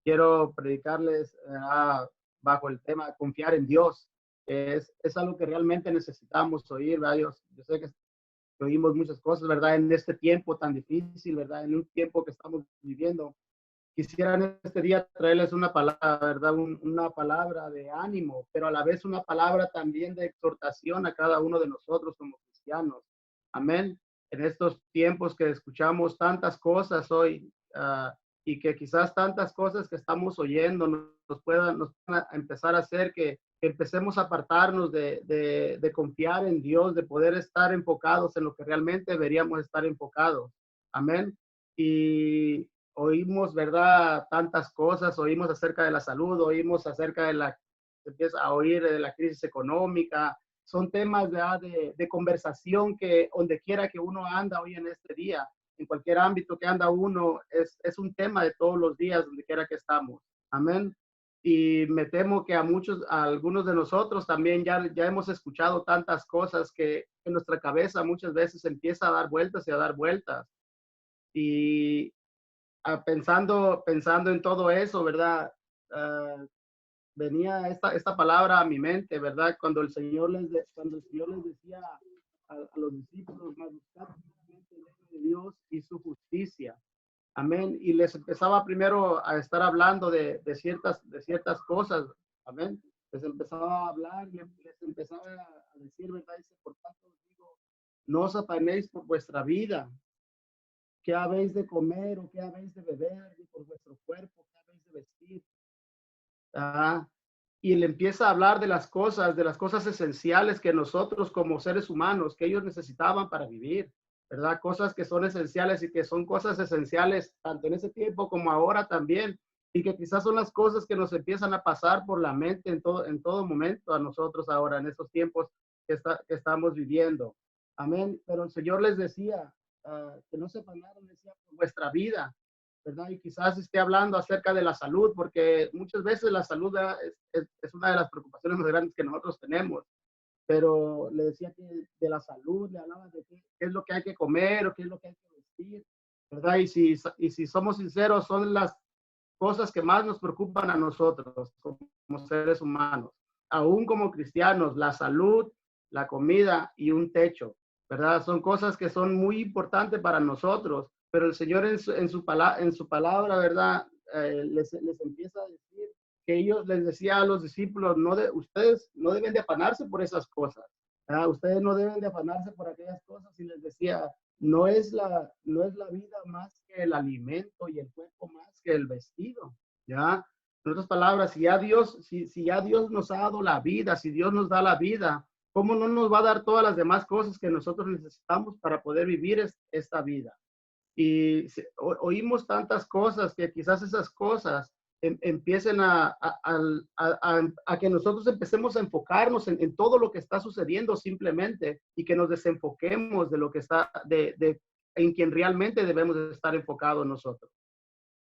quiero predicarles bajo el tema confiar en Dios. Es algo que realmente necesitamos oír, ¿verdad? Yo sé que oímos muchas cosas, ¿verdad? En este tiempo tan difícil, ¿verdad? En un tiempo que estamos viviendo. Quisiera en este día traerles una palabra, ¿verdad? Una palabra de ánimo, pero a la vez una palabra también de exhortación a cada uno de nosotros como cristianos. Amén. En estos tiempos que escuchamos tantas cosas hoy y que quizás tantas cosas que estamos oyendo nos puedan empezar a hacer que empecemos a apartarnos de confiar en Dios, de poder estar enfocados en lo que realmente deberíamos estar enfocados. Amén. Y oímos, ¿verdad? Tantas cosas, oímos acerca de la salud, oímos acerca se empieza a oír de la crisis económica. Son temas, ¿verdad? De conversación que donde quiera que uno anda hoy en este día, en cualquier ámbito que anda uno, es un tema de todos los días, donde quiera que estamos. Amén. Y me temo que a algunos de nosotros también ya hemos escuchado tantas cosas que en nuestra cabeza muchas veces empieza a dar vueltas y a dar vueltas. Y pensando en todo eso, ¿verdad? Venía esta palabra a mi mente, ¿verdad? Cuando el Señor les decía a los discípulos, más buscar primeramente el reino de Dios y su justicia. Amén. Y les empezaba primero a estar hablando de ciertas cosas. Amén. Les empezaba a hablar y les empezaba a decir, ¿verdad? Dice, por tanto os digo, no os afanéis por vuestra vida, qué habéis de comer o qué habéis de beber, ni por vuestro cuerpo, qué habéis de vestir. Ah, y le empieza a hablar de las cosas esenciales que nosotros como seres humanos, que ellos necesitaban para vivir, ¿verdad? Cosas que son esenciales y que son cosas esenciales tanto en ese tiempo como ahora también, y que quizás son las cosas que nos empiezan a pasar por la mente en todo momento a nosotros ahora, en estos tiempos que estamos viviendo. Amén. Pero el Señor les decía que no se afanaran, decía, por vuestra vida, ¿verdad? Y quizás esté hablando acerca de la salud, porque muchas veces la salud es una de las preocupaciones más grandes que nosotros tenemos, pero le decía que de la salud, le hablaba de qué es lo que hay que comer o qué es lo que hay que vestir, ¿verdad? Y si somos sinceros, son las cosas que más nos preocupan a nosotros como seres humanos, aún como cristianos, la salud, la comida y un techo, ¿verdad? Son cosas que son muy importantes para nosotros, pero el Señor en su palabra, ¿verdad? Les empieza a decir que ellos les decía a los discípulos, ustedes no deben de afanarse por esas cosas, ¿verdad? Ustedes no deben de afanarse por aquellas cosas y les decía, no es la vida más que el alimento y el cuerpo más que el vestido, ¿ya? En otras palabras, si ya Dios nos ha dado la vida, si Dios nos da la vida, ¿cómo no nos va a dar todas las demás cosas que nosotros necesitamos para poder vivir esta vida? Y oímos tantas cosas que quizás esas cosas empiecen a que nosotros empecemos a enfocarnos en todo lo que está sucediendo simplemente y que nos desenfoquemos de lo que en quien realmente debemos de estar enfocados nosotros,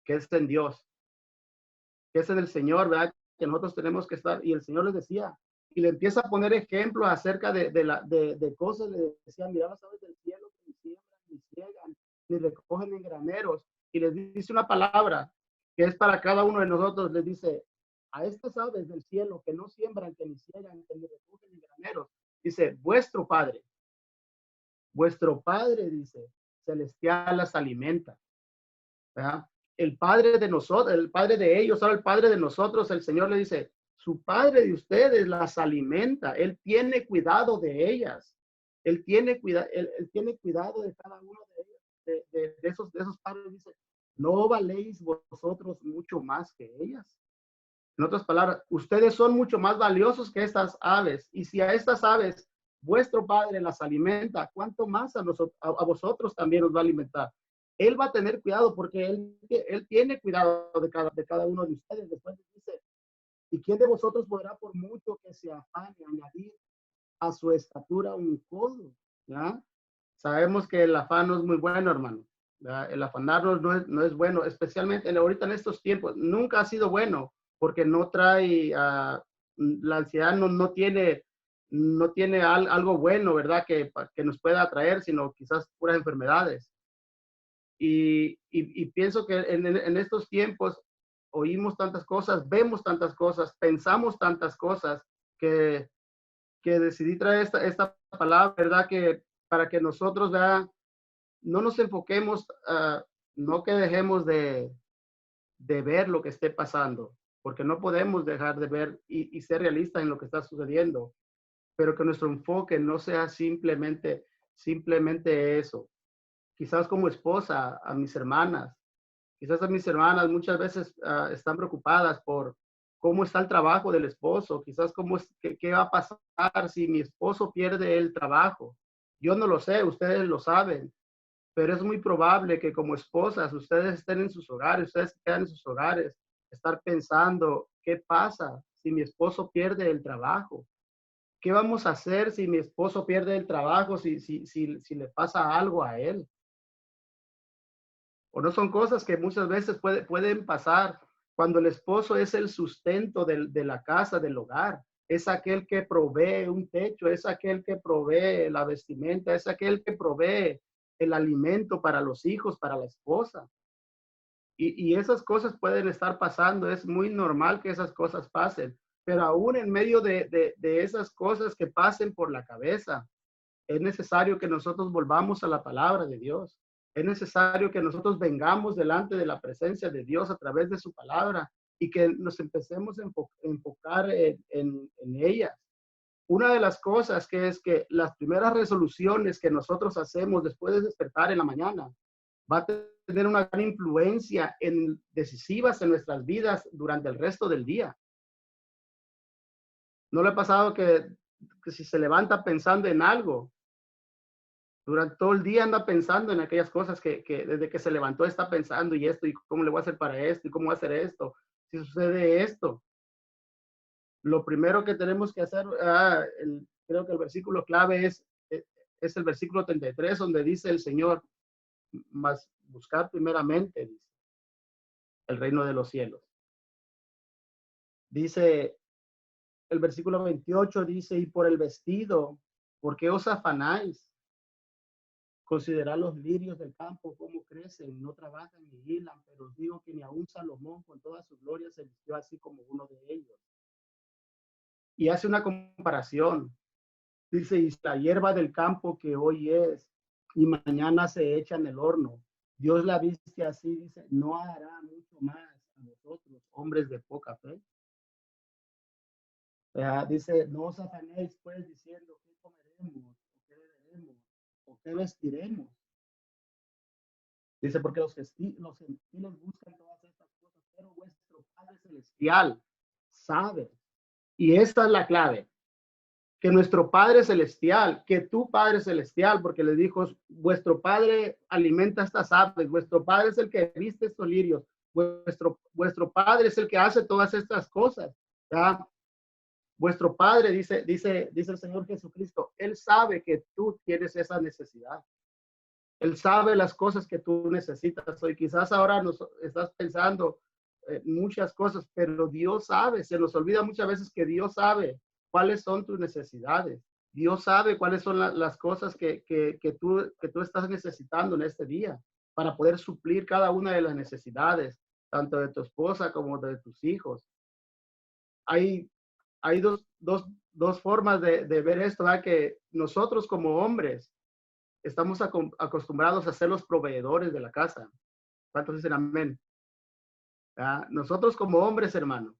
que es en Dios, que es en el Señor, ¿verdad? Que nosotros tenemos que estar, y el Señor les decía, y le empieza a poner ejemplos acerca de cosas, le decía, mira las aves del cielo que ni siembran, ni ciegan, ni recogen en graneros, y les dice una palabra que es para cada uno de nosotros, les dice, a estas aves del cielo que no siembran, que ni ciegan, que ni recogen en graneros, dice, vuestro Padre, dice, celestial las alimenta, ¿verdad? El Padre de nosotros, el Padre de ellos, ahora el Padre de nosotros, el Señor le dice, su Padre de ustedes las alimenta, Él tiene cuidado de ellas, Él tiene cuidado de cada uno de ellos, de esos padres, dice, ¿no valéis vosotros mucho más que ellas? En otras palabras, ustedes son mucho más valiosos que estas aves, y si a estas aves vuestro Padre las alimenta, ¿cuánto más a vosotros también os va a alimentar? Él va a tener cuidado porque él tiene cuidado de cada uno de ustedes. Después dice, ¿y quién de vosotros podrá por mucho que se afane añadir a su estatura un codo? ¿Ya? Sabemos que el afán no es muy bueno, hermano. ¿Ya? El afanarnos no es bueno, especialmente ahorita en estos tiempos. Nunca ha sido bueno porque no trae, la ansiedad no tiene algo bueno, ¿verdad? Que nos pueda atraer, sino quizás puras enfermedades. Y pienso que en estos tiempos oímos tantas cosas, vemos tantas cosas, pensamos tantas cosas que, que decidí traer esta palabra, ¿verdad? Que para que nosotros, ¿verdad? No nos enfoquemos, no que dejemos de ver lo que esté pasando, porque no podemos dejar de ver y ser realistas en lo que está sucediendo, pero que nuestro enfoque no sea simplemente eso. Quizás como esposa, a mis hermanas, quizás a mis hermanas muchas veces están preocupadas por cómo está el trabajo del esposo, quizás qué va a pasar si mi esposo pierde el trabajo. Yo no lo sé, ustedes lo saben, pero es muy probable que como esposas ustedes estén en sus hogares, ustedes quedan en sus hogares, estar pensando, ¿qué pasa si mi esposo pierde el trabajo? ¿Qué vamos a hacer si mi esposo pierde el trabajo, si le pasa algo a él? O no son cosas que muchas veces pueden pasar cuando el esposo es el sustento de la casa, del hogar. Es aquel que provee un techo, es aquel que provee la vestimenta, es aquel que provee el alimento para los hijos, para la esposa. Y esas cosas pueden estar pasando, es muy normal que esas cosas pasen, pero aún en medio de esas cosas que pasen por la cabeza, es necesario que nosotros volvamos a la palabra de Dios. Es necesario que nosotros vengamos delante de la presencia de Dios a través de su palabra y que nos empecemos a enfocar en ella. Una de las cosas que es que las primeras resoluciones que nosotros hacemos después de despertar en la mañana va a tener una gran influencia decisivas en nuestras vidas durante el resto del día. ¿No le ha pasado que si se levanta pensando en algo, durante todo el día anda pensando en aquellas cosas que desde que se levantó está pensando y esto, y cómo le voy a hacer para esto, y cómo voy a hacer esto, si sucede esto? Lo primero que tenemos que hacer, creo que el versículo clave es el versículo 33, donde dice el Señor, más buscar primeramente, dice, el reino de los cielos. Dice el versículo 28, dice, y por el vestido, ¿por qué os afanáis? Considerad los lirios del campo, cómo crecen, no trabajan ni hilan, pero os digo que ni aun Salomón con toda su gloria se vistió así como uno de ellos. Y hace una comparación. Dice, y la hierba del campo que hoy es y mañana se echa en el horno, Dios la viste así, dice, no hará mucho más a nosotros, hombres de poca fe. Dice, no os afanéis pues diciendo qué comeremos, o qué beberemos, o qué vestiremos. Dice, porque los gentiles buscan todas estas cosas, pero vuestro Padre Celestial sabe. Y esta es la clave, que nuestro Padre Celestial, que tu Padre Celestial, porque le dijo, vuestro Padre alimenta estas aves, vuestro Padre es el que viste estos lirios, vuestro Padre es el que hace todas estas cosas. ¿Ya? Vuestro Padre, dice el Señor Jesucristo, Él sabe que tú tienes esa necesidad. Él sabe las cosas que tú necesitas hoy. Quizás ahora estás pensando muchas cosas, pero Dios sabe. Se nos olvida muchas veces que Dios sabe cuáles son tus necesidades. Dios sabe cuáles son las cosas que tú estás necesitando en este día para poder suplir cada una de las necesidades, tanto de tu esposa como de tus hijos. Hay dos formas de ver esto, ¿verdad? Que nosotros como hombres estamos acostumbrados a ser los proveedores de la casa. ¿Cuántos dicen amén? ¿Ah? Nosotros como hombres, hermano,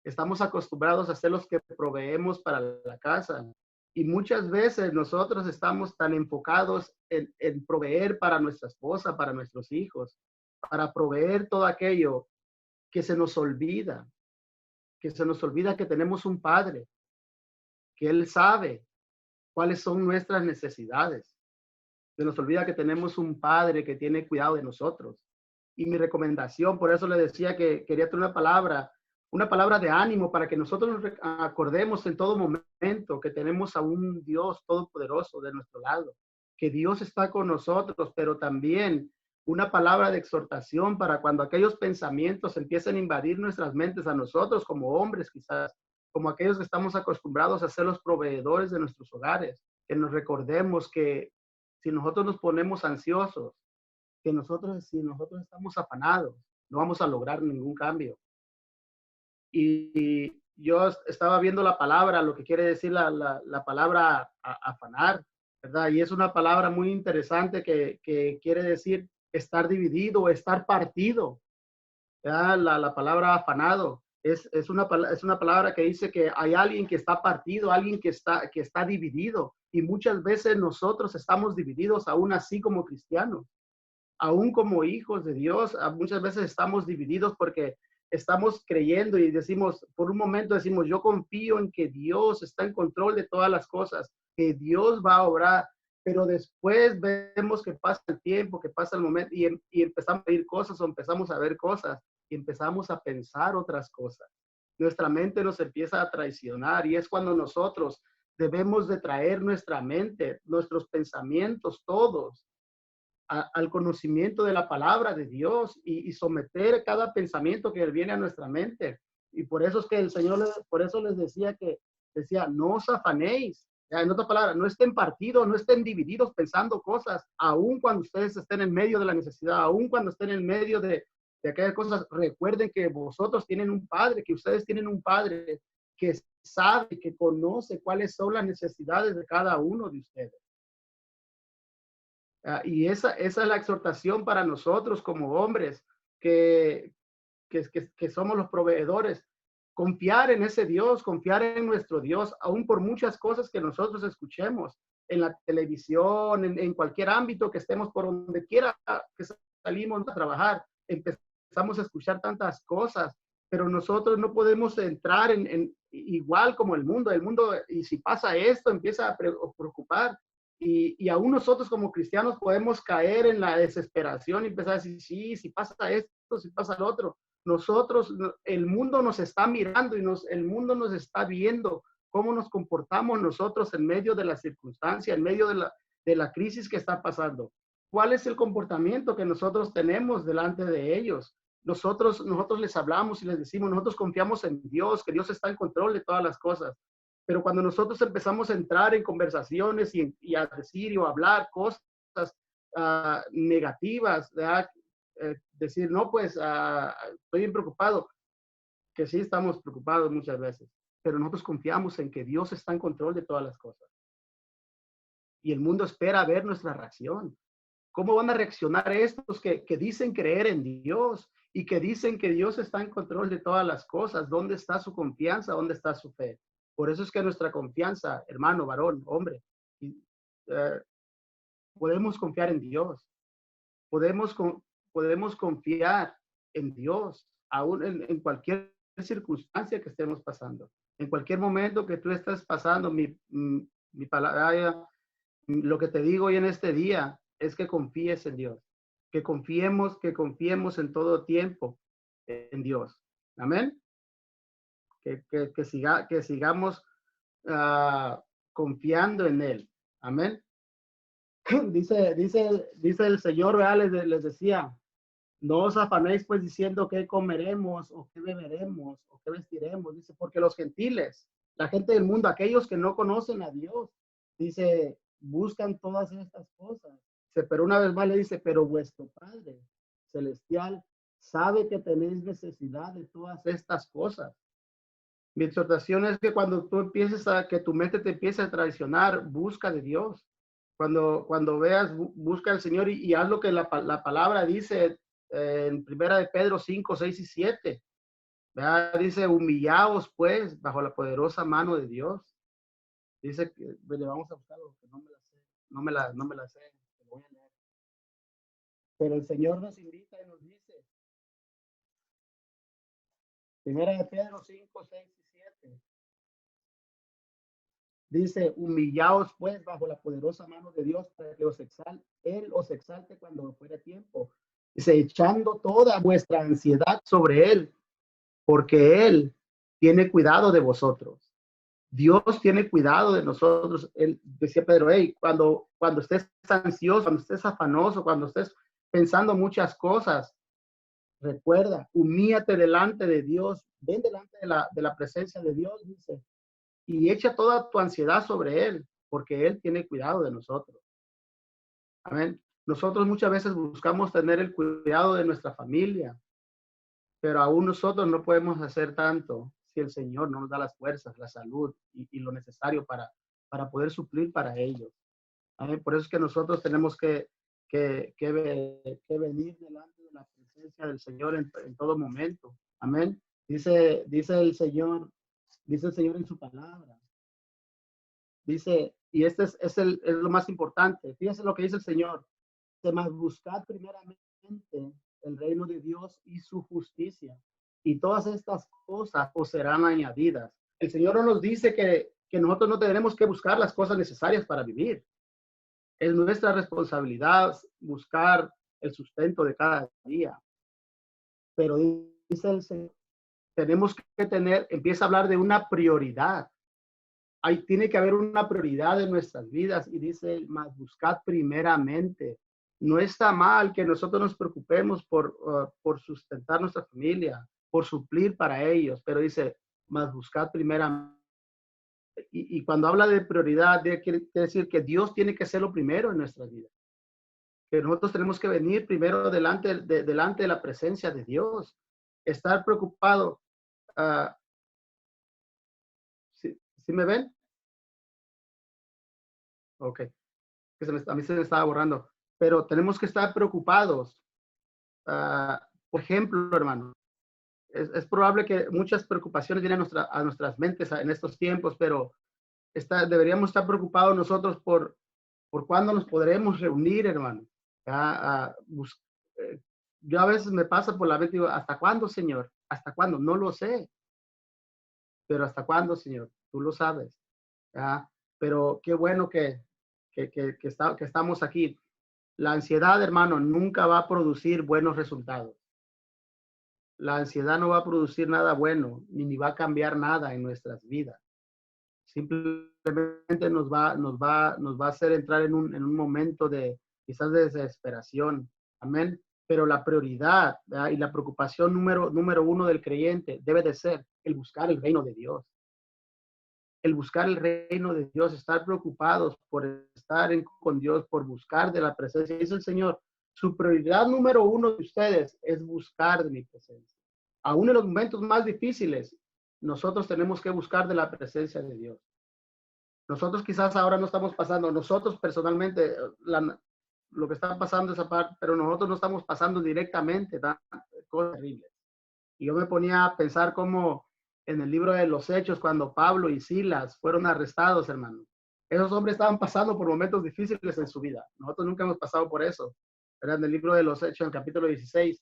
estamos acostumbrados a ser los que proveemos para la casa. Y muchas veces nosotros estamos tan enfocados en proveer para nuestra esposa, para nuestros hijos, para proveer todo aquello que se nos olvida, que tenemos un padre, que él sabe cuáles son nuestras necesidades. Se nos olvida que tenemos un padre que tiene cuidado de nosotros. Y mi recomendación, por eso le decía que quería tener una palabra de ánimo para que nosotros nos acordemos en todo momento que tenemos a un Dios todopoderoso de nuestro lado, que Dios está con nosotros, pero también una palabra de exhortación para cuando aquellos pensamientos empiecen a invadir nuestras mentes a nosotros como hombres quizás, como aquellos que estamos acostumbrados a ser los proveedores de nuestros hogares, que nos recordemos que si nosotros nos ponemos ansiosos, si nosotros estamos afanados, no vamos a lograr ningún cambio. y yo estaba viendo la palabra, lo que quiere decir la palabra afanar, ¿verdad? Y es una palabra muy interesante que quiere decir estar dividido o estar partido. Ya la palabra afanado es una palabra que dice que hay alguien que está partido, alguien que está dividido. Y muchas veces nosotros estamos divididos aún así como cristianos, aún como hijos de Dios. Muchas veces estamos divididos porque estamos creyendo y decimos, por un momento decimos, yo confío en que Dios está en control de todas las cosas, que Dios va a obrar, pero después vemos que pasa el tiempo, que pasa el momento y empezamos a oír cosas o empezamos a ver cosas y empezamos a pensar otras cosas. Nuestra mente nos empieza a traicionar y es cuando nosotros debemos de traer nuestra mente, nuestros pensamientos, todos al conocimiento de la palabra de Dios y someter cada pensamiento que viene a nuestra mente. Y por eso es que el Señor, por eso les decía, no os afanéis. En otra palabra, no estén partidos, no estén divididos pensando cosas, aun cuando ustedes estén en medio de la necesidad, aun cuando estén en medio de aquellas cosas. Recuerden que vosotros tienen un Padre, que ustedes tienen un Padre que sabe, que conoce cuáles son las necesidades de cada uno de ustedes. Y esa es la exhortación para nosotros como hombres, que, que somos los proveedores. Confiar en ese Dios, confiar en nuestro Dios, aún por muchas cosas que nosotros escuchemos en la televisión, en cualquier ámbito que estemos, por donde quiera que salimos a trabajar, empezamos a escuchar tantas cosas, pero nosotros no podemos entrar en igual como el mundo. El mundo, y si pasa esto, empieza a preocupar. Y aún nosotros como cristianos podemos caer en la desesperación y empezar a decir, sí, si pasa esto, si pasa lo otro. Nosotros, el mundo nos está mirando y el mundo nos está viendo cómo nos comportamos nosotros en medio de la circunstancia, en medio de la crisis que está pasando. ¿Cuál es el comportamiento que nosotros tenemos delante de ellos? Nosotros les hablamos y les decimos, nosotros confiamos en Dios, que Dios está en control de todas las cosas. Pero cuando nosotros empezamos a entrar en conversaciones y a decir o a hablar cosas negativas, decir, no, pues estoy bien preocupado, que sí estamos preocupados muchas veces, pero nosotros confiamos en que Dios está en control de todas las cosas. Y el mundo espera ver nuestra reacción. ¿Cómo van a reaccionar estos que dicen creer en Dios y que dicen que Dios está en control de todas las cosas? ¿Dónde está su confianza? ¿Dónde está su fe? Por eso es que nuestra confianza, hermano, varón, hombre, eh, podemos confiar en Dios. Podemos confiar en Dios, aún en cualquier circunstancia que estemos pasando. En cualquier momento que tú estés pasando, mi palabra, lo que te digo hoy en este día es que confíes en Dios, que confiemos en todo tiempo en Dios. Amén. Que sigamos confiando en Él. Amén. Dice el Señor, ¿verdad? Les decía, no os afanéis pues diciendo qué comeremos o qué beberemos o qué vestiremos. Dice, porque los gentiles, la gente del mundo, aquellos que no conocen a Dios, dice, buscan todas estas cosas. Dice, pero una vez más le dice, pero vuestro Padre celestial sabe que tenéis necesidad de todas estas cosas. Mi exhortación es que cuando tú empieces que tu mente te empiece a traicionar, busca de Dios. Cuando veas, busca al Señor y haz lo que la palabra dice en primera de Pedro 5, 6 y 7. ¿Verdad? Dice, humillaos pues bajo la poderosa mano de Dios. Dice que le vamos a buscar lo que no me la sé. No me la sé. Lo voy a leer. Pero el Señor nos invita y nos dice, primera de Pedro 5, 6 y 7. Dice, humillaos pues bajo la poderosa mano de Dios para que Él os exalte cuando fuera tiempo. Dice, echando toda vuestra ansiedad sobre Él, porque Él tiene cuidado de vosotros. Dios tiene cuidado de nosotros. Él decía Pedro, hey, cuando estés ansioso, cuando estés afanoso, cuando estés pensando muchas cosas, recuerda, humíllate delante de Dios, ven delante de la presencia de Dios, dice, y echa toda tu ansiedad sobre Él, porque Él tiene cuidado de nosotros. Amén. Nosotros muchas veces buscamos tener el cuidado de nuestra familia, pero aún nosotros no podemos hacer tanto si el Señor no nos da las fuerzas, la salud y lo necesario para poder suplir para ellos. Amén. Por eso es que nosotros tenemos que venir delante de la presencia del Señor en todo momento. Amén. Dice el Señor en su palabra. Dice, y este es lo más importante. Fíjense lo que dice el Señor. Se más buscad primeramente el reino de Dios y su justicia. Y todas estas cosas os serán añadidas. El Señor no nos dice que nosotros no tenemos que buscar las cosas necesarias para vivir. Es nuestra responsabilidad buscar el sustento de cada día. Pero dice el Señor, tenemos que empieza a hablar de una prioridad. Ahí tiene que haber una prioridad en nuestras vidas y dice, más buscad primeramente. No está mal que nosotros nos preocupemos por sustentar nuestra familia, por suplir para ellos, pero dice, más buscad primeramente. Y cuando habla de prioridad, quiere decir que Dios tiene que ser lo primero en nuestra vida. Que nosotros tenemos que venir primero delante de la presencia de Dios. Estar preocupado. ¿Sí me ven? Ok. A mí se me estaba borrando. Pero tenemos que estar preocupados. Por ejemplo, hermano, es probable que muchas preocupaciones vienen a nuestras mentes en estos tiempos, pero deberíamos estar preocupados nosotros por cuándo nos podremos reunir, hermano. Yo a veces me pasa por la mente y digo, ¿hasta cuándo, Señor? ¿Hasta cuándo? No lo sé. Pero ¿hasta cuándo, Señor? Tú lo sabes. ¿Ya? Pero qué bueno que estamos aquí. La ansiedad, hermano, nunca va a producir buenos resultados. La ansiedad no va a producir nada bueno, ni va a cambiar nada en nuestras vidas. Simplemente nos va a hacer entrar en un momento de quizás de desesperación. Amén. Pero la prioridad, ¿verdad? Y la preocupación número uno del creyente debe de ser el buscar el reino de Dios. El buscar el reino de Dios, estar preocupados por estar con Dios, por buscar de la presencia. Dice el Señor, su prioridad número uno de ustedes es buscar de mi presencia. Aún en los momentos más difíciles, nosotros tenemos que buscar de la presencia de Dios. Nosotros quizás ahora no estamos pasando, nosotros personalmente, lo que está pasando esa parte, pero nosotros no estamos pasando directamente cosas terribles. Y yo me ponía a pensar cómo en el libro de los Hechos, cuando Pablo y Silas fueron arrestados, hermano. Esos hombres estaban pasando por momentos difíciles en su vida. Nosotros nunca hemos pasado por eso. Era en el libro de los Hechos, en el capítulo 16.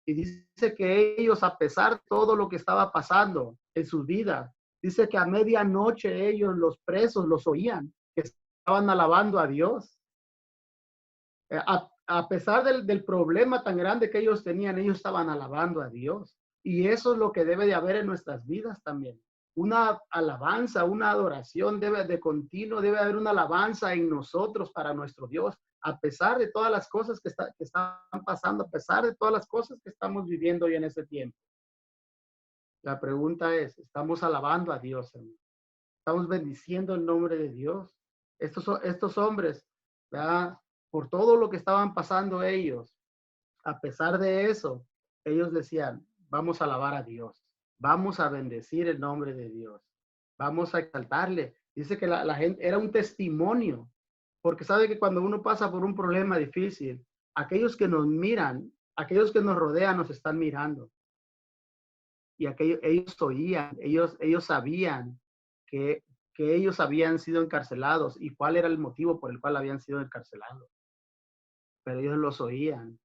Y dice que ellos, a pesar de todo lo que estaba pasando en su vida, dice que a medianoche ellos, los presos, los oían, que estaban alabando a Dios. A pesar del problema tan grande que ellos tenían, ellos estaban alabando a Dios. Y eso es lo que debe de haber en nuestras vidas también. Una alabanza, una adoración de continuo, debe haber una alabanza en nosotros para nuestro Dios, a pesar de todas las cosas que están pasando, a pesar de todas las cosas que estamos viviendo hoy en este tiempo. La pregunta es, ¿estamos alabando a Dios, hermano? ¿Estamos bendiciendo el nombre de Dios? Estos hombres, ¿verdad? Por todo lo que estaban pasando ellos, a pesar de eso, ellos decían, vamos a alabar a Dios, vamos a bendecir el nombre de Dios, vamos a exaltarle. Dice que la gente era un testimonio, porque sabe que cuando uno pasa por un problema difícil, aquellos que nos miran, aquellos que nos rodean nos están mirando. Y ellos oían, ellos sabían que ellos habían sido encarcelados y cuál era el motivo por el cual habían sido encarcelados. Pero ellos los oían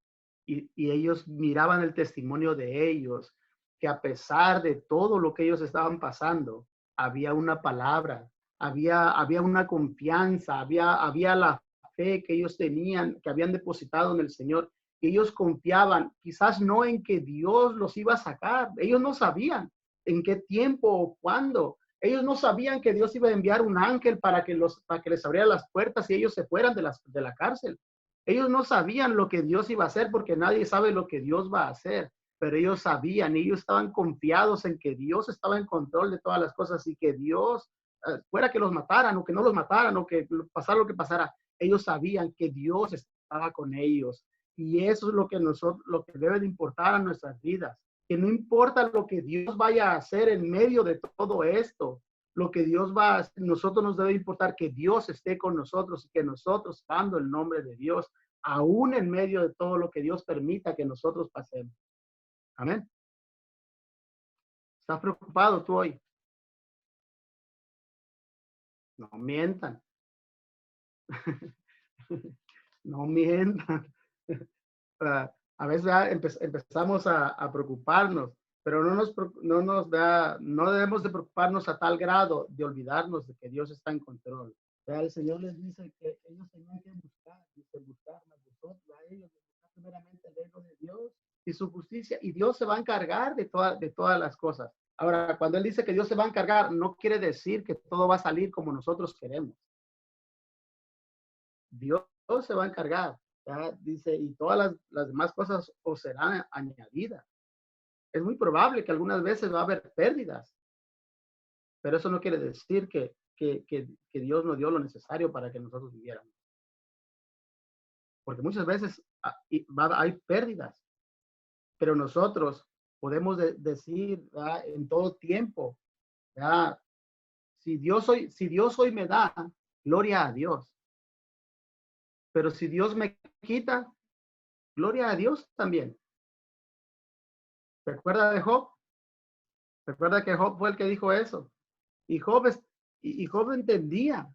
y ellos miraban el testimonio de ellos, que a pesar de todo lo que ellos estaban pasando, había una palabra, había una confianza, había la fe que ellos tenían, que habían depositado en el Señor. Ellos confiaban, quizás no en que Dios los iba a sacar. Ellos no sabían en qué tiempo o cuándo. Ellos no sabían que Dios iba a enviar un ángel para que les abriera las puertas y ellos se fueran de la cárcel. Ellos no sabían lo que Dios iba a hacer porque nadie sabe lo que Dios va a hacer. Pero ellos sabían, ellos estaban confiados en que Dios estaba en control de todas las cosas y que Dios, fuera que los mataran o que no los mataran o que pasara lo que pasara, ellos sabían que Dios estaba con ellos. Y eso es lo que debe de importar a nuestras vidas. que no importa lo que Dios vaya a hacer en medio de todo esto, lo que Dios va a hacer, nosotros nos debe importar que Dios esté con nosotros y que nosotros, dando el nombre de Dios, aún en medio de todo lo que Dios permita que nosotros pasemos. Amén. ¿Estás preocupado tú hoy? No mientan. No mientan. A veces empezamos a preocuparnos, pero no debemos de preocuparnos a tal grado de olvidarnos de que Dios está en control. El Señor les dice que ellos tenían que buscar, dice, buscar a vosotros, a ellos, buscar primeramente el reino de Dios y su justicia, y Dios se va a encargar de todas las cosas. Ahora, cuando Él dice que Dios se va a encargar, no quiere decir que todo va a salir como nosotros queremos. Dios se va a encargar. ¿Ya? Dice, y todas las demás cosas os serán añadidas. Es muy probable que algunas veces va a haber pérdidas, pero eso no quiere decir que Dios nos dio lo necesario para que nosotros viviéramos. Porque muchas veces hay pérdidas, pero nosotros podemos decir, ¿verdad?, en todo tiempo, ¿verdad?, si Dios hoy me da, gloria a Dios. Pero si Dios me quita, gloria a Dios también. ¿Recuerda de Job? Recuerda que Job fue el que dijo eso. Y Job entendía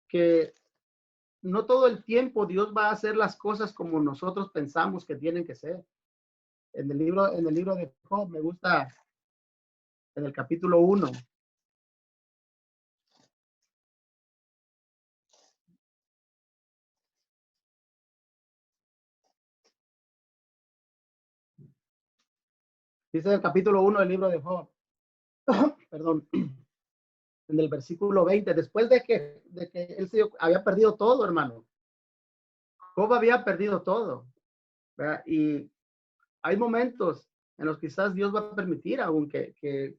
que no todo el tiempo Dios va a hacer las cosas como nosotros pensamos que tienen que ser. En el libro de Job me gusta, en el capítulo 1. Dice el capítulo 1 del libro de Job. Perdón. En el versículo 20, después de que él había perdido todo, hermano. Job había perdido todo, ¿verdad? Y hay momentos en los que quizás Dios va a permitir aún que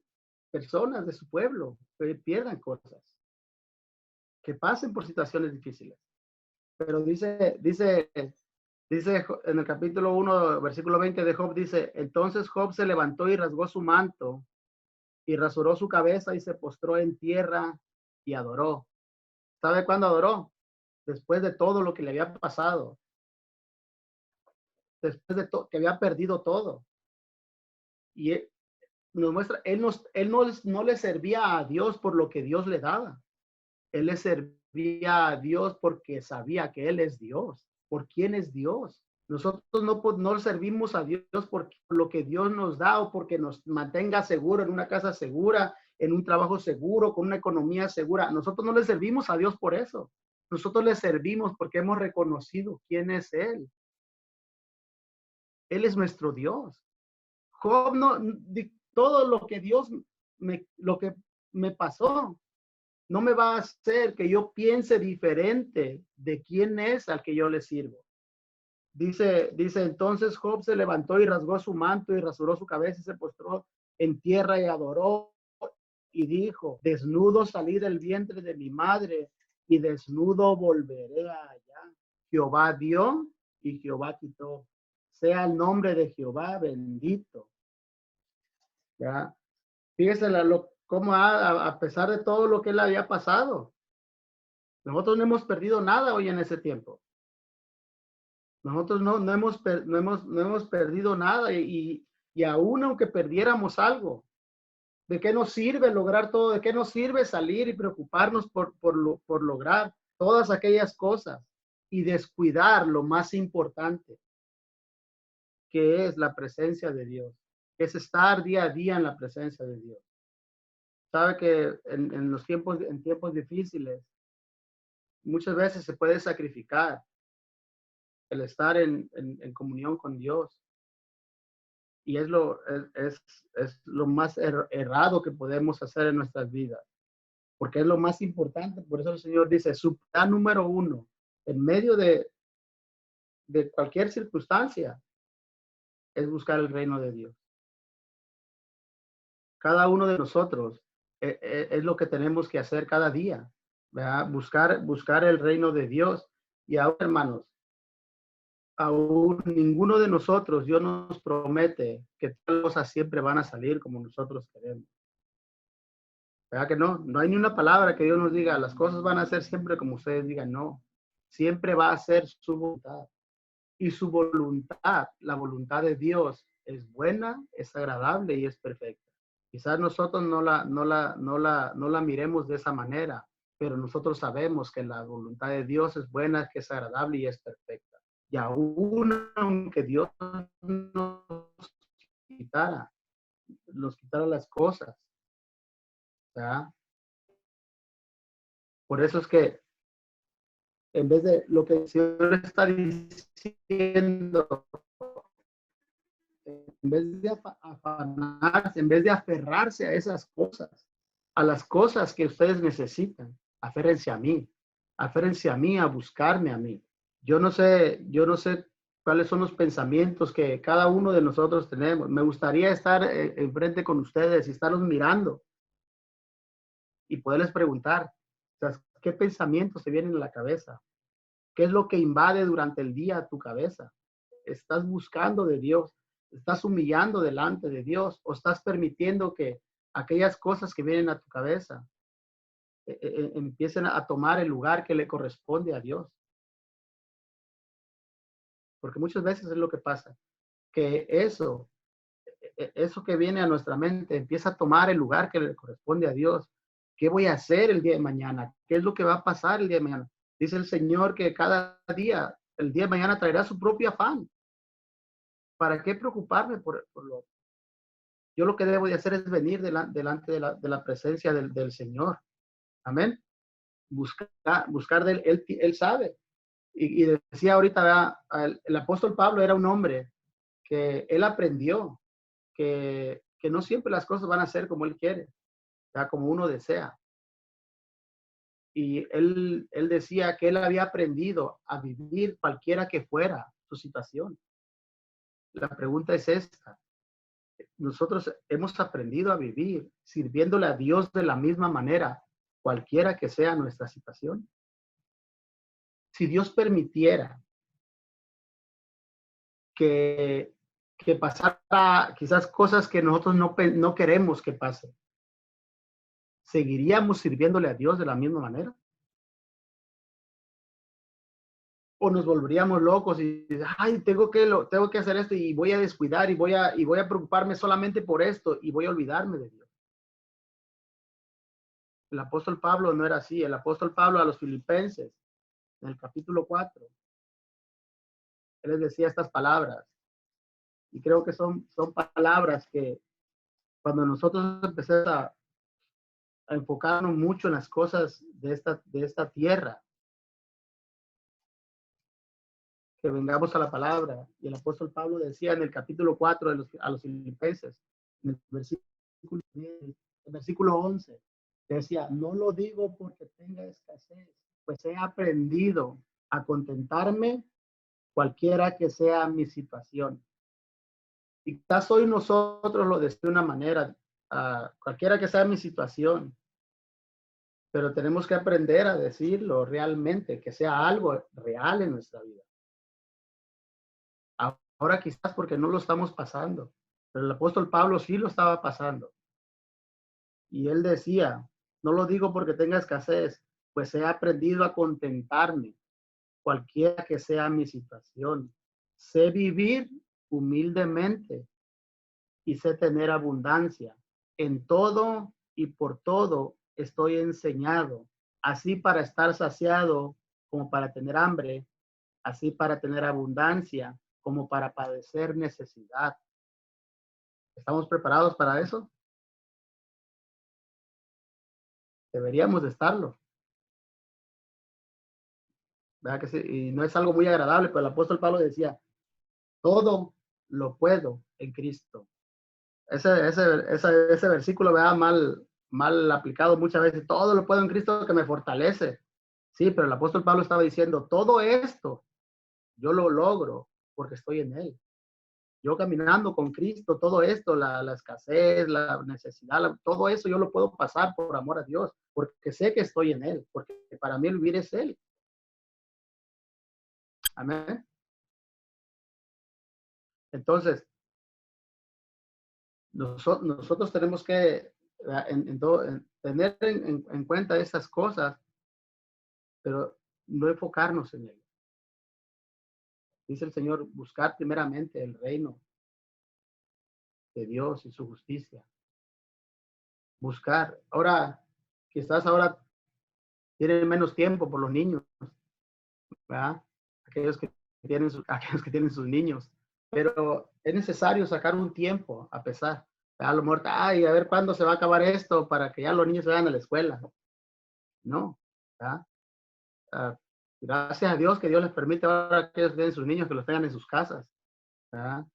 personas de su pueblo pierdan cosas, que pasen por situaciones difíciles. Pero dice en el capítulo 1, versículo 20 de Job, dice, entonces Job se levantó y rasgó su manto y rasuró su cabeza y se postró en tierra y adoró. ¿Sabe cuándo adoró? Después de todo lo que le había pasado. Después de que había perdido todo. Y nos muestra, él no le servía a Dios por lo que Dios le daba. Él le servía a Dios porque sabía que Él es Dios. ¿Por quién es Dios? Nosotros no servimos a Dios por lo que Dios nos da o porque nos mantenga seguro en una casa segura, en un trabajo seguro, con una economía segura. Nosotros no le servimos a Dios por eso. Nosotros le servimos porque hemos reconocido quién es Él. Él es nuestro Dios. Job todo lo que lo que me pasó, no me va a hacer que yo piense diferente de quién es al que yo le sirvo. Dice, entonces Job se levantó y rasgó su manto y rasuró su cabeza y se postró en tierra y adoró y dijo, desnudo salí del vientre de mi madre y desnudo volveré allá. Jehová dio y Jehová quitó. Sea el nombre de Jehová bendito. ¿Ya? Fíjese cómo a pesar de todo lo que él había pasado, nosotros no hemos perdido nada hoy en ese tiempo. Nosotros no hemos perdido nada y aún aunque perdiéramos algo, ¿de qué nos sirve lograr todo? ¿De qué nos sirve salir y preocuparnos por lograr todas aquellas cosas y descuidar lo más importante, que es la presencia de Dios? Es estar día a día en la presencia de Dios. Sabe que en tiempos difíciles, muchas veces se puede sacrificar el estar en comunión con Dios. Y es lo más errado que podemos hacer en nuestras vidas, porque es lo más importante. Por eso el Señor dice, su plan número 1, en medio de cualquier circunstancia, es buscar el reino de Dios. Cada uno de nosotros es lo que tenemos que hacer cada día, ¿verdad? Buscar el reino de Dios. Y ahora, hermanos, aún ninguno de nosotros, Dios nos promete que todas las cosas siempre van a salir como nosotros queremos. ¿Verdad que no? No hay ni una palabra que Dios nos diga, las cosas van a ser siempre como ustedes digan, no. Siempre va a ser su voluntad. Y su voluntad, la voluntad de Dios, es buena, es agradable y es perfecta. Quizás nosotros no la miremos de esa manera, pero nosotros sabemos que la voluntad de Dios es buena, que es agradable y es perfecta. Y aún aunque Dios quitara, nos quitara las cosas, ¿verdad? Por eso es que en vez de lo que el Señor está diciendo, en vez de afanarse, en vez de aferrarse a esas cosas, a las cosas que ustedes necesitan, aférrense a mí, a buscarme a mí. Yo no sé cuáles son los pensamientos que cada uno de nosotros tenemos. Me gustaría estar enfrente con ustedes y estarlos mirando y poderles preguntar, o sea, ¿qué pensamientos te vienen a la cabeza? ¿Qué es lo que invade durante el día tu cabeza? ¿Estás buscando de Dios? ¿Estás humillando delante de Dios? ¿O estás permitiendo que aquellas cosas que vienen a tu cabeza empiecen a tomar el lugar que le corresponde a Dios? Porque muchas veces es lo que pasa, que eso que viene a nuestra mente empieza a tomar el lugar que le corresponde a Dios. ¿Qué voy a hacer el día de mañana? ¿Qué es lo que va a pasar el día de mañana? Dice el Señor que cada día, el día de mañana traerá su propio afán. ¿Para qué preocuparme por lo? Yo lo que debo de hacer es venir delante de la presencia del Señor. Amén. Buscar de él, él sabe. Y decía ahorita, ¿verdad? El apóstol Pablo era un hombre que él aprendió que no siempre las cosas van a ser como él quiere, ¿verdad? Como uno desea. Y él decía que él había aprendido a vivir cualquiera que fuera su situación. La pregunta es esta. Nosotros hemos aprendido a vivir sirviéndole a Dios de la misma manera, cualquiera que sea nuestra situación. Si Dios permitiera que, que pasara quizás cosas que nosotros no queremos que pase, ¿seguiríamos sirviéndole a Dios de la misma manera? ¿O nos volveríamos locos y, ay, tengo que hacer esto y voy a descuidar y voy a preocuparme solamente por esto y voy a olvidarme de Dios? El apóstol Pablo no era así. El apóstol Pablo a los filipenses, en el capítulo 4, él les decía estas palabras. Y creo que son palabras que cuando nosotros empecemos a enfocarnos mucho en las cosas de esta tierra, que vengamos a la palabra. Y el apóstol Pablo decía en el capítulo 4 a los filipenses, en el versículo 11, decía, no lo digo porque tenga escasez, pues he aprendido a contentarme cualquiera que sea mi situación. Y quizás hoy nosotros lo decimos de una manera, cualquiera que sea mi situación, pero tenemos que aprender a decirlo realmente, que sea algo real en nuestra vida. Ahora quizás porque no lo estamos pasando, pero el apóstol Pablo sí lo estaba pasando. Y él decía, no lo digo porque tenga escasez, pues he aprendido a contentarme, cualquiera que sea mi situación. Sé vivir humildemente y sé tener abundancia. En todo y por todo estoy enseñado, así para estar saciado como para tener hambre, así para tener abundancia como para padecer necesidad. ¿Estamos preparados para eso? Deberíamos de estarlo. ¿Verdad que sí? Y no es algo muy agradable, pero el apóstol Pablo decía, todo lo puedo en Cristo. Ese versículo vea mal aplicado muchas veces. Todo lo puedo en Cristo que me fortalece. Sí, pero el apóstol Pablo estaba diciendo, todo esto yo lo logro porque estoy en él. Yo caminando con Cristo, todo esto, la escasez, la necesidad, todo eso yo lo puedo pasar por amor a Dios, porque sé que estoy en él, porque para mí el vivir es él. Amén. Entonces, nosotros tenemos que tener en cuenta esas cosas, pero no enfocarnos en ello. Dice el Señor, buscar primeramente el reino de Dios y su justicia. Buscar. Ahora, quizás ahora tienen menos tiempo por los niños, ¿verdad? Aquellos que tienen sus niños. Pero es necesario sacar un tiempo, a pesar. A lo mejor, ay, a ver cuándo se va a acabar esto para que ya los niños vayan a la escuela. No, ¿verdad? Ah, gracias a Dios que Dios les permite ahora que ellos tienen sus niños que los tengan en sus casas, ¿verdad?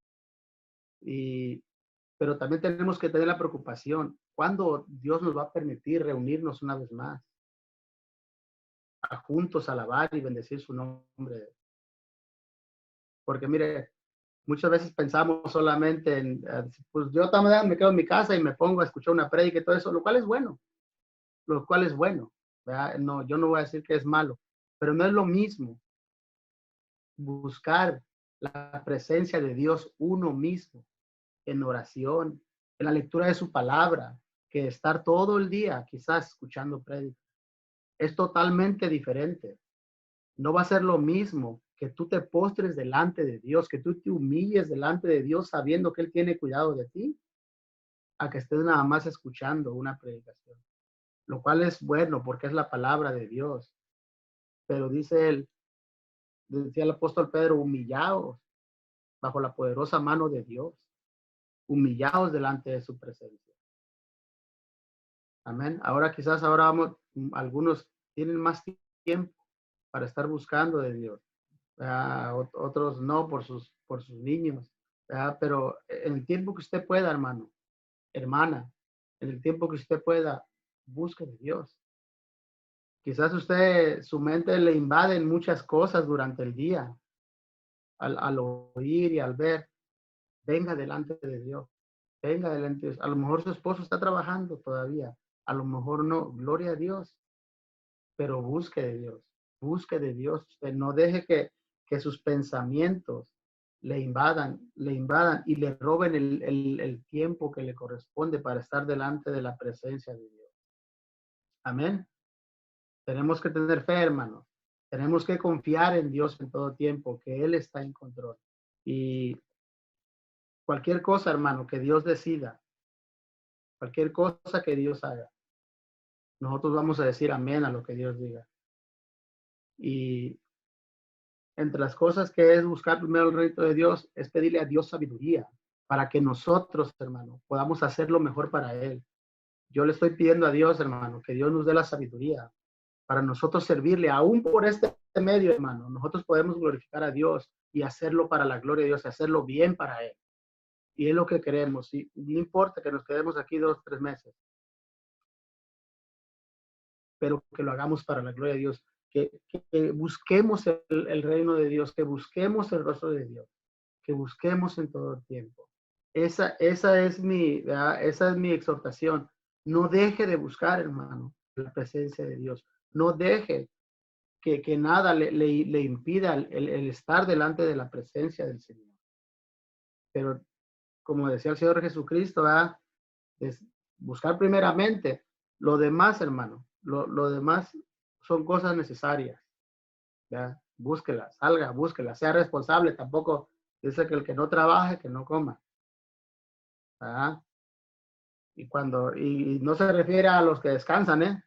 Pero también tenemos que tener la preocupación, ¿cuándo Dios nos va a permitir reunirnos una vez más? Juntos alabar y bendecir su nombre. Porque mire, muchas veces pensamos solamente en, pues yo también me quedo en mi casa y me pongo a escuchar una prédica y todo eso, lo cual es bueno, ¿verdad? No, yo no voy a decir que es malo, pero no es lo mismo buscar la presencia de Dios uno mismo en oración, en la lectura de su palabra, que estar todo el día quizás escuchando prédicas. Es totalmente diferente. No va a ser lo mismo que tú te postres delante de Dios, que tú te humilles delante de Dios sabiendo que Él tiene cuidado de ti, a que estés nada más escuchando una predicación. Lo cual es bueno porque es la palabra de Dios. Pero dice él, decía el apóstol Pedro, humillaos bajo la poderosa mano de Dios, humillaos delante de su presencia. Amén. Ahora quizás ahora vamos, algunos tienen más tiempo para estar buscando de Dios. Otros no por sus niños. Pero en el tiempo que usted pueda, hermano, hermana, en el tiempo que usted pueda, busque de Dios. Quizás usted, su mente le invaden muchas cosas durante el día, al oír y al ver. Venga delante de Dios, venga delante de Dios. A lo mejor su esposo está trabajando todavía, a lo mejor no, gloria a Dios, pero busque de Dios. Usted no deje que sus pensamientos le invadan y le roben el tiempo que le corresponde para estar delante de la presencia de Dios. Amén. Tenemos que tener fe, hermanos. Tenemos que confiar en Dios en todo tiempo, que Él está en control. Y cualquier cosa, hermano, que Dios decida, cualquier cosa que Dios haga, nosotros vamos a decir amén a lo que Dios diga. Y entre las cosas que es buscar primero el reino de Dios, es pedirle a Dios sabiduría para que nosotros, hermano, podamos hacer lo mejor para Él. Yo le estoy pidiendo a Dios, hermano, que Dios nos dé la sabiduría para nosotros servirle, aún por este medio, hermano. Nosotros podemos glorificar a Dios y hacerlo para la gloria de Dios, hacerlo bien para Él. Y es lo que queremos. Y no importa que nos quedemos aquí 2, 3 meses, pero que lo hagamos para la gloria de Dios. Que busquemos el reino de Dios, que busquemos el rostro de Dios, que busquemos en todo el tiempo. Esa es esa es mi exhortación. No deje de buscar, hermano, la presencia de Dios. No deje que nada le impida el estar delante de la presencia del Señor. Pero como decía el Señor Jesucristo, es buscar primeramente lo demás, hermano. Lo demás son cosas necesarias. ¿Ya? Búsquela, salga, búsquela, sea responsable. Tampoco dice que el que no trabaje, que no coma. ¿Verdad? Y no se refiere a los que descansan, ¿eh?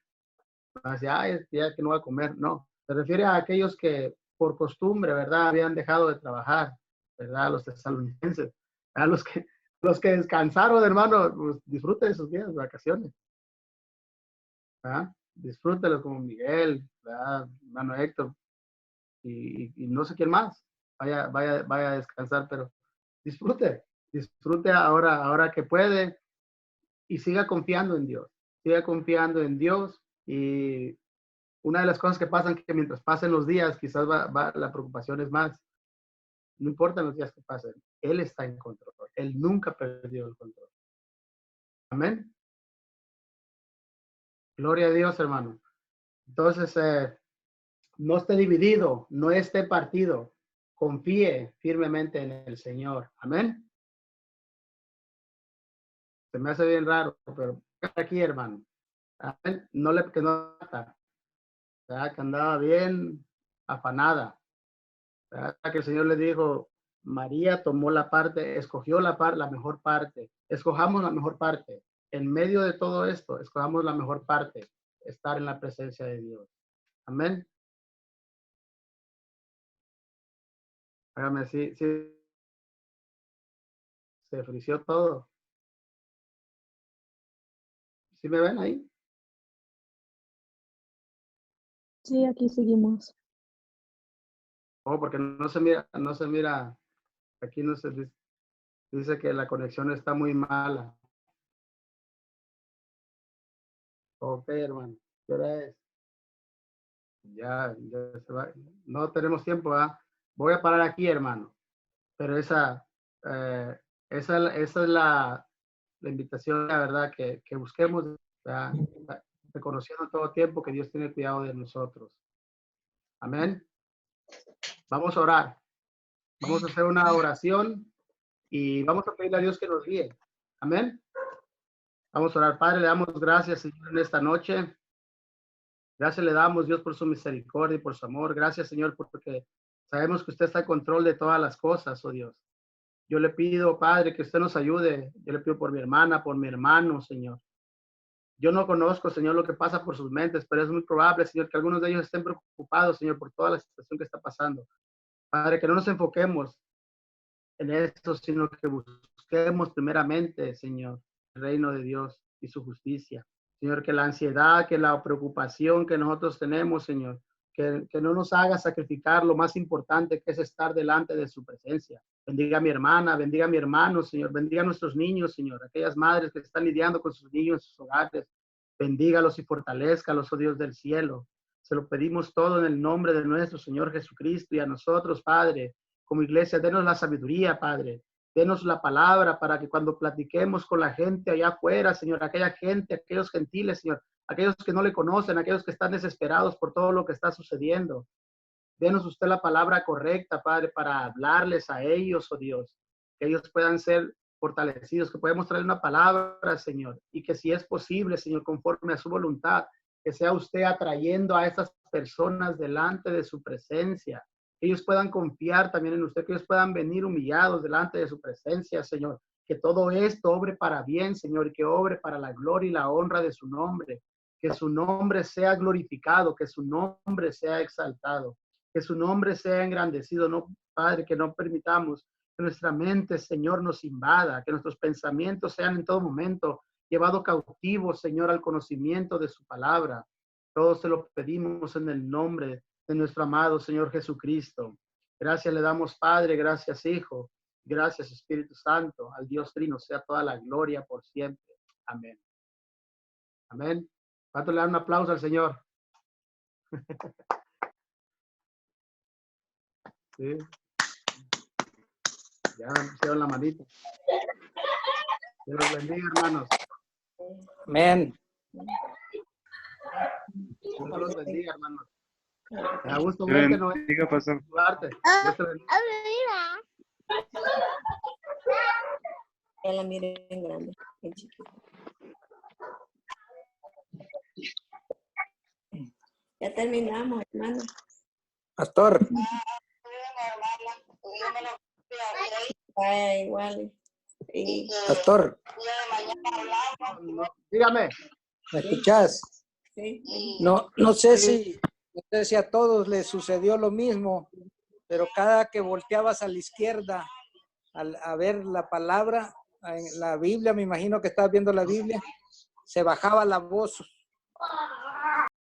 Así, ya que no voy a comer. No, se refiere a aquellos que por costumbre, ¿verdad? Habían dejado de trabajar, ¿verdad? Los tesalonicenses, a los que descansaron, hermano, pues disfruten de sus días de vacaciones, ¿verdad? Disfrútenlo como Miguel, ¿verdad? Hermano Héctor, y no sé quién más, vaya a descansar, pero disfrute ahora que puede y siga confiando en Dios y una de las cosas que pasan es que mientras pasen los días, quizás la preocupación es más. No importa los días que pasen, Él está en control. Él nunca perdió el control. Amén. Gloria a Dios, hermano. Entonces, no esté dividido, no esté partido. confíe firmemente en el Señor. Amén. Se me hace bien raro, pero aquí, hermano. Amén. No le que no mata, ¿verdad? Que andaba bien afanada, ¿verdad? Que el Señor le dijo, María tomó la parte, escogió la mejor parte. Escojamos la mejor parte. En medio de todo esto, escojamos la mejor parte, estar en la presencia de Dios. Amén. Hágame, sí, se frició todo. ¿Sí me ven ahí? Sí, aquí seguimos. Oh, porque no se mira, aquí no se dice que la conexión está muy mala. Ok, hermano, ¿qué hora es? Ya se va. No tenemos tiempo, ¿ah? Voy a parar aquí, hermano. Pero esa es la invitación, la verdad, que busquemos, ¿verdad? Reconociendo todo tiempo que Dios tiene cuidado de nosotros. Amén. Vamos a orar. Vamos a hacer una oración y vamos a pedirle a Dios que nos guíe. Amén. Vamos a orar. Padre, le damos gracias, Señor, en esta noche. Gracias le damos, Dios, por su misericordia y por su amor. Gracias, Señor, porque sabemos que usted está en control de todas las cosas, oh Dios. Yo le pido, Padre, que usted nos ayude. Yo le pido por mi hermana, por mi hermano, Señor. Yo no conozco, Señor, lo que pasa por sus mentes, pero es muy probable, Señor, que algunos de ellos estén preocupados, Señor, por toda la situación que está pasando. Padre, que no nos enfoquemos en eso, sino que busquemos primeramente, Señor, el reino de Dios y su justicia. Señor, que la ansiedad, que la preocupación que nosotros tenemos, Señor, que no nos haga sacrificar lo más importante, que es estar delante de su presencia. Bendiga a mi hermana, bendiga a mi hermano, Señor, bendiga a nuestros niños, Señor, aquellas madres que están lidiando con sus niños en sus hogares. Bendígalos y fortalezcalos, oh Dios del cielo. Se lo pedimos todo en el nombre de nuestro Señor Jesucristo y a nosotros, Padre, como iglesia, denos la sabiduría, Padre. Denos la palabra para que cuando platiquemos con la gente allá afuera, Señor, aquella gente, aquellos gentiles, Señor, aquellos que no le conocen, aquellos que están desesperados por todo lo que está sucediendo. Denos usted la palabra correcta, Padre, para hablarles a ellos, oh Dios, que ellos puedan ser fortalecidos, que podamos traer una palabra, Señor, y que si es posible, Señor, conforme a su voluntad, que sea usted atrayendo a estas personas delante de su presencia, que ellos puedan confiar también en usted, que ellos puedan venir humillados delante de su presencia, Señor, que todo esto obre para bien, Señor, y que obre para la gloria y la honra de su nombre, que su nombre sea glorificado, que su nombre sea exaltado, que su nombre sea engrandecido, no, Padre, que no permitamos que nuestra mente, Señor, nos invada, que nuestros pensamientos sean en todo momento llevados cautivos, Señor, al conocimiento de su palabra. Todo se lo pedimos en el nombre de nuestro amado Señor Jesucristo. Gracias le damos, Padre, gracias, Hijo, gracias, Espíritu Santo. Al Dios Trino sea toda la gloria por siempre. Amén. Amén. ¿Cuánto le dan un aplauso al Señor? Sí. Ya me pusieron la manita. Dios los bendiga, hermanos. Amén. Dios los bendiga, hermanos. Me da gusto verte, no Diga, pastor. saludarte. Dios te bendiga. Ya la miré en grande, en chiquito. Ya terminamos, hermano. Pastor, Igual. Y pastor, Dígame. ¿me escuchás? sí. No sé si a todos les sucedió lo mismo, pero cada que volteabas a la izquierda a ver la palabra en la Biblia, me imagino que estabas viendo la Biblia, se bajaba la voz